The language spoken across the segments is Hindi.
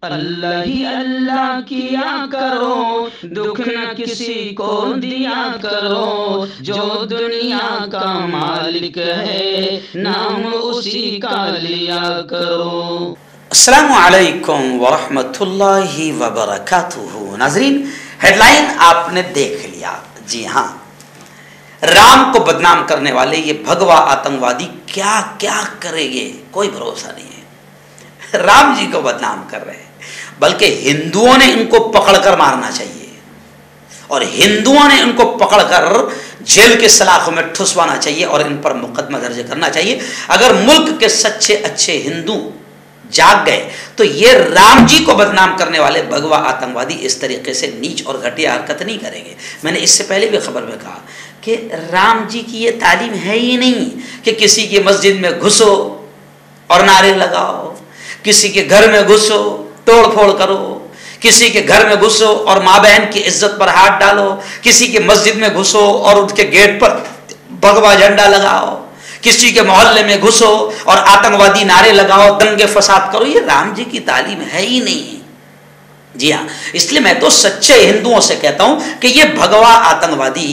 अल्लाह ही अल्लाह किया करो, दुख न किसी को दिया करो, जो दुनिया का मालिक है नाम उसी का लिया करो। अस्सलामु अलैकुम वरहमतुल्लाहि वबरकातुहू। नाज़रीन, हेडलाइन आपने देख लिया। जी हाँ, राम को बदनाम करने वाले ये भगवा आतंकवादी क्या क्या करेंगे कोई भरोसा नहीं है। राम जी को बदनाम कर रहे हैं, बल्कि हिंदुओं ने इनको पकड़कर मारना चाहिए और हिंदुओं ने इनको पकड़कर जेल के सलाखों में ठुसवाना चाहिए और इन पर मुकदमा दर्ज करना चाहिए। अगर मुल्क के सच्चे अच्छे हिंदू जाग गए तो ये राम जी को बदनाम करने वाले भगवा आतंकवादी इस तरीके से नीच और घटिया हरकत नहीं करेंगे। मैंने इससे पहले भी खबर में कहा कि राम जी की ये तालीम है ही नहीं कि किसी की मस्जिद में घुसो और नारे लगाओ, किसी के घर में घुसो तोड़ फोड़ करो, किसी के घर में घुसो और माँ बहन की इज्जत पर हाथ डालो, किसी के मस्जिद में घुसो और उनके गेट पर भगवा झंडा लगाओ, किसी के मोहल्ले में घुसो और आतंकवादी नारे लगाओ, दंगे फसाद करो। ये राम जी की तालीम है ही नहीं। जी हाँ, इसलिए मैं तो सच्चे हिंदुओं से कहता हूं कि ये भगवा आतंकवादी,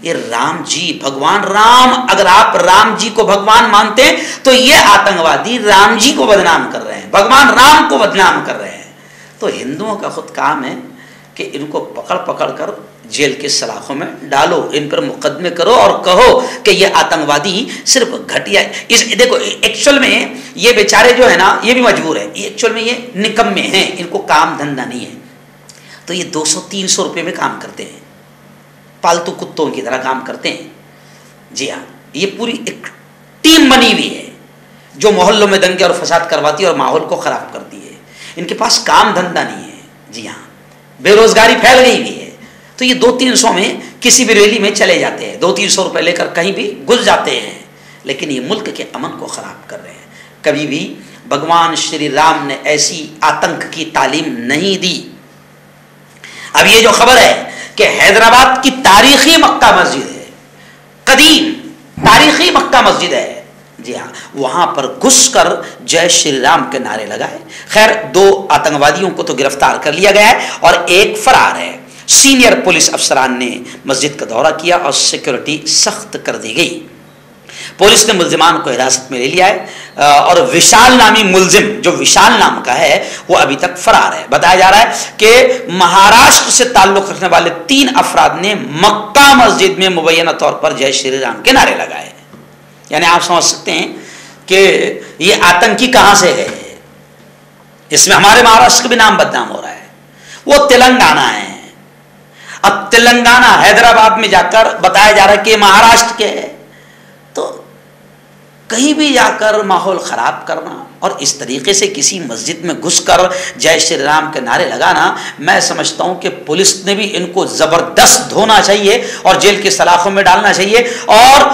ये राम जी, भगवान राम, अगर आप राम जी को भगवान मानते हैं तो ये आतंकवादी राम जी को बदनाम कर रहे हैं, भगवान राम को बदनाम कर रहे हैं। तो हिंदुओं का खुद काम है कि इनको पकड़ पकड़ कर जेल के सलाखों में डालो, इन पर मुकदमे करो और कहो कि ये आतंकवादी सिर्फ घटिया इस देखो एक्चुअल में ये बेचारे जो है ना, ये भी मजबूर है, ये एक्चुअल में ये निकम्मे हैं, इनको काम धंधा नहीं है। तो ये 200-300 रुपये में काम करते हैं, पालतू कुत्तों की तरह काम करते हैं। जी हाँ, ये पूरी एक टीम बनी हुई है जो मोहल्लों में दंगे और फसाद करवाती है और माहौल को खराब करती है। इनके पास काम धंधा नहीं है। जी हाँ, बेरोजगारी फैल गई हुई है। तो ये 200-300 में किसी भी रैली में चले जाते हैं, 200-300 रुपये लेकर कहीं भी घुस जाते हैं, लेकिन ये मुल्क के अमन को खराब कर रहे हैं। कभी भी भगवान श्री राम ने ऐसी आतंक की तालीम नहीं दी। अब ये जो खबर है कि हैदराबाद की तारीखी मक्का मस्जिद है, कदीम तारीखी मक्का मस्जिद है, जी हाँ, वहां पर घुसकर जय श्री राम के नारे लगाए। खैर, 2 आतंकवादियों को तो गिरफ्तार कर लिया गया है और एक फरार है। सीनियर पुलिस अफसरान ने मस्जिद का दौरा किया और सिक्योरिटी सख्त कर दी गई। पुलिस ने मुल्जिमान को हिरासत में ले लिया है और विशाल नामी मुल्जिम, जो विशाल नाम का है, वो अभी तक फरार है। बताया जा रहा है कि महाराष्ट्र से ताल्लुक रखने वाले 3 अफराद ने मक्का मस्जिद में मुबैना तौर पर जय श्री राम के नारे लगाए। यानी आप समझ सकते हैं कि ये आतंकी कहां से है। इसमें हमारे महाराष्ट्र का भी नाम बदनाम हो रहा है। वो तेलंगाना है। अब तेलंगाना हैदराबाद में जाकर बताया जा रहा है कि महाराष्ट्र के है। तो कहीं भी जाकर माहौल खराब करना और इस तरीके से किसी मस्जिद में घुसकर जय श्री राम के नारे लगाना, मैं समझता हूं कि पुलिस ने भी इनको जबरदस्त धोना चाहिए और जेल के सलाखों में डालना चाहिए। और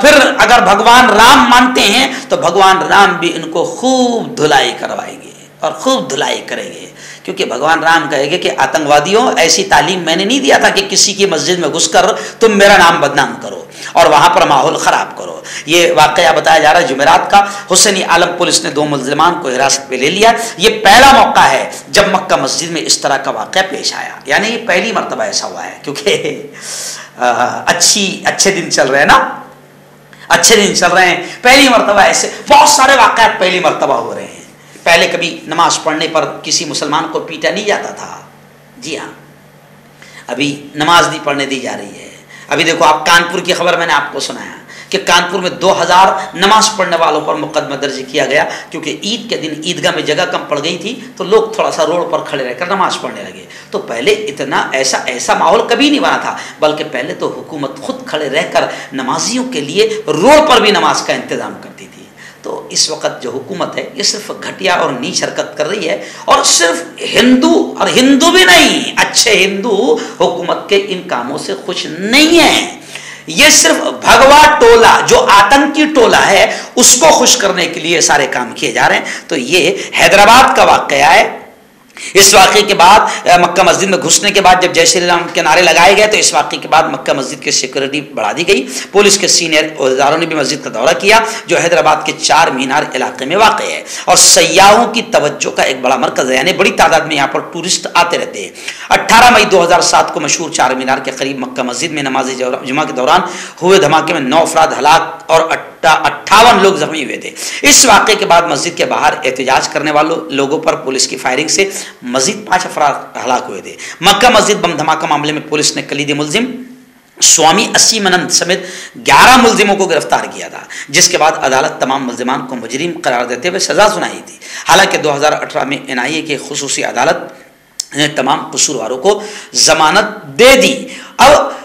फिर अगर भगवान राम मानते हैं तो भगवान राम भी इनको खूब धुलाई करवाएंगे और खूब धुलाई करेंगे, क्योंकि भगवान राम कहेंगे कि आतंकवादियों, ऐसी तालीम मैंने नहीं दिया था कि किसी की मस्जिद में घुसकर तुम मेरा नाम बदनाम करो और वहां पर माहौल खराब करो। ये वाकया बताया जा रहा है जुमेरात का। हुसैनी आलम पुलिस ने 2 मुल्जिमान को हिरासत में ले लिया। ये पहला मौका है जब मक्का मस्जिद में इस तरह का वाकया पेश आया, यानी ये पहली मरतबा ऐसा हुआ है, क्योंकि अच्छे दिन चल रहे हैं ना, अच्छे दिन चल रहे हैं। पहली मरतबा ऐसे बहुत सारे वाकयात पहली मरतबा हो रहे हैं। पहले कभी नमाज पढ़ने पर किसी मुसलमान को पीटा नहीं जाता था। जी हाँ, अभी नमाज नहीं पढ़ने दी जा रही है। अभी देखो, आप कानपुर की खबर मैंने आपको सुनाया कि कानपुर में 2000 नमाज पढ़ने वालों पर मुकदमा दर्ज किया गया, क्योंकि ईद के दिन ईदगाह में जगह कम पड़ गई थी तो लोग थोड़ा सा रोड पर खड़े रहकर नमाज पढ़ने लगे। तो पहले इतना ऐसा माहौल कभी नहीं बना था, बल्कि पहले तो हुकूमत खुद खड़े रहकर नमाजियों के लिए रोड पर भी नमाज का इंतजाम करती थी। तो इस वक्त जो हुकूमत है ये सिर्फ घटिया और नीच हरकत कर रही है, और सिर्फ हिंदू, और हिंदू भी नहीं, अच्छे हिंदू हुकूमत के इन कामों से खुश नहीं है। ये सिर्फ भगवा टोला, जो आतंकी टोला है, उसको खुश करने के लिए सारे काम किए जा रहे हैं। तो ये हैदराबाद का वाकया है इस वाक़े के बाद मक्का मस्जिद में घुसने के बाद जब जय श्री राम के नारे लगाए गए तो इस वाक़े के बाद मक्का मस्जिद की सिक्योरिटी बढ़ा दी गई। पुलिस के सीनियर अहदेदारों ने भी मस्जिद का दौरा किया जो हैदराबाद के 4 मीनार इलाके में वाक़ है और सयाहों की तवज्जो का एक बड़ा मरकज़ है, यानी बड़ी तादाद में यहाँ पर टूरिस्ट आते रहते हैं। 18 मई 2007 को मशहूर 4 मीनार के करीब मक्का मस्जिद में नमाज जुमा के दौरान हुए धमाके में 9 अफराद हलाक और 58 लोग जख्मी हुए थे। इस वाक़े के बाद मस्जिद के बाहर एहतजाज करने वालों लोगों पर पुलिस की फायरिंग से मजीद 5 अफराद हलाक हुए थे। मक्का मस्जिद बम धमाका मामले में पुलिस ने कलीदी मुलजिम स्वामी असीमानंद समेत 11 मुलजिमों को गिरफ्तार किया था, जिसके बाद अदालत तमाम मुलजिमान को मुजरिम करार देते हुए सजा सुनाई थी। हालांकि 2018 में NIA की खुसूसी अदालत ने तमाम कसूरवारों को जमानत दे दी। अब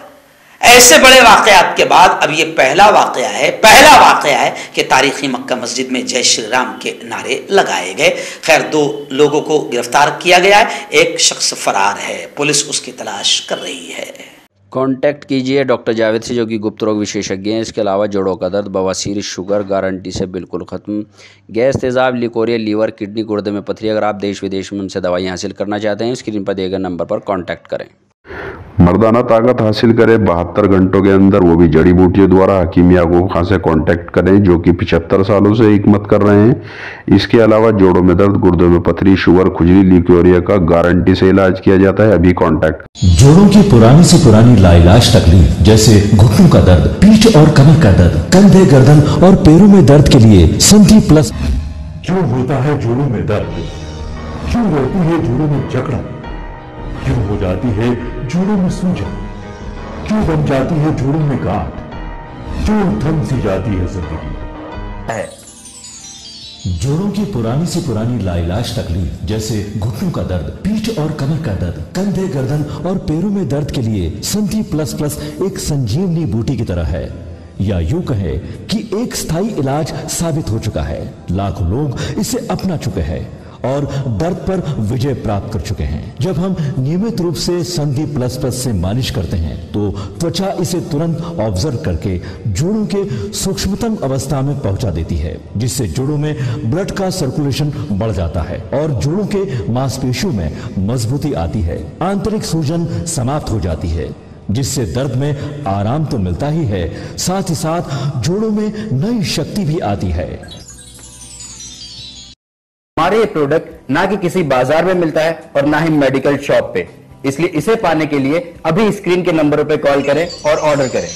ऐसे बड़े वाक़यात के बाद अब ये पहला वाक़या है कि तारीख़ी मक्का मस्जिद में जय श्री राम के नारे लगाए गए। खैर 2 लोगों को गिरफ्तार किया गया है, एक शख्स फरार है, पुलिस उसकी तलाश कर रही है। कांटेक्ट कीजिए डॉक्टर जावेद से जो कि गुप्त रोग विशेषज्ञ हैं। इसके अलावा जोड़ों का दर्द, बवासीर, शुगर गारंटी से बिल्कुल ख़त्म, गैस, तेज़ाब, लिकोरिया, लीवर, किडनी, गुर्दे में पथरी। अगर आप देश विदेश में उनसे दवाई हासिल करना चाहते हैं स्क्रीन पर दिए गए नंबर पर कॉन्टैक्ट करें। मर्दाना ताकत हासिल करें 72 घंटों के अंदर, वो भी जड़ी बूटियों द्वारा। हकीम याकूब खान से कांटेक्ट करें जो कि 75 सालों से हिकमत कर रहे हैं। इसके अलावा जोड़ों में दर्द, गुर्दों में पथरी, शुगर, खुजली, लिकोरिया का गारंटी से इलाज किया जाता है। अभी कांटेक्ट। जोड़ों की पुरानी से पुरानी लाइलाज तकलीफ जैसे घुटनों का दर्द, पीठ और कमर का दर्द, कंधे, गर्दन और पैरों में दर्द के लिए संधि प्लस। क्यों होता है जोड़ों में दर्द? क्यों होती है जोड़ों में जकड़न? क्यों हो जाती है जोड़ों में सूजन? क्यों बन जाती है जोड़ों में गांठ? क्यों थम सी जाती है जिंदगी? जोड़ों की पुरानी से पुरानी लाइलाज तकलीफ जैसे घुटनों का दर्द, पीठ और कमर का दर्द, कंधे, गर्दन और पैरों में दर्द के लिए संधि प्लस प्लस एक संजीवनी बूटी की तरह है, या यूं कहे कि एक स्थायी इलाज साबित हो चुका है। लाखों लोग इसे अपना चुके हैं और दर्द पर विजय प्राप्त कर चुके हैं। जब हम नियमित रूप से संधि प्लस प्लस से मालिश करते हैं तो त्वचा इसे तुरंत ऑब्जर्व करके जोड़ों के सूक्ष्मतम अवस्था में पहुंचा देती है, जिससे जोड़ों में ब्लड का सर्कुलेशन बढ़ जाता है और जोड़ों के मांसपेशियों में मजबूती आती है। आंतरिक सूजन समाप्त हो जाती है, जिससे दर्द में आराम तो मिलता ही है, साथ ही साथ जोड़ों में नई शक्ति भी आती है। हमारे ये प्रोडक्ट ना कि किसी बाजार में मिलता है और ना ही मेडिकल शॉप पे, इसलिए इसे पाने के लिए अभी स्क्रीन के नंबरों पे कॉल करें और ऑर्डर करें।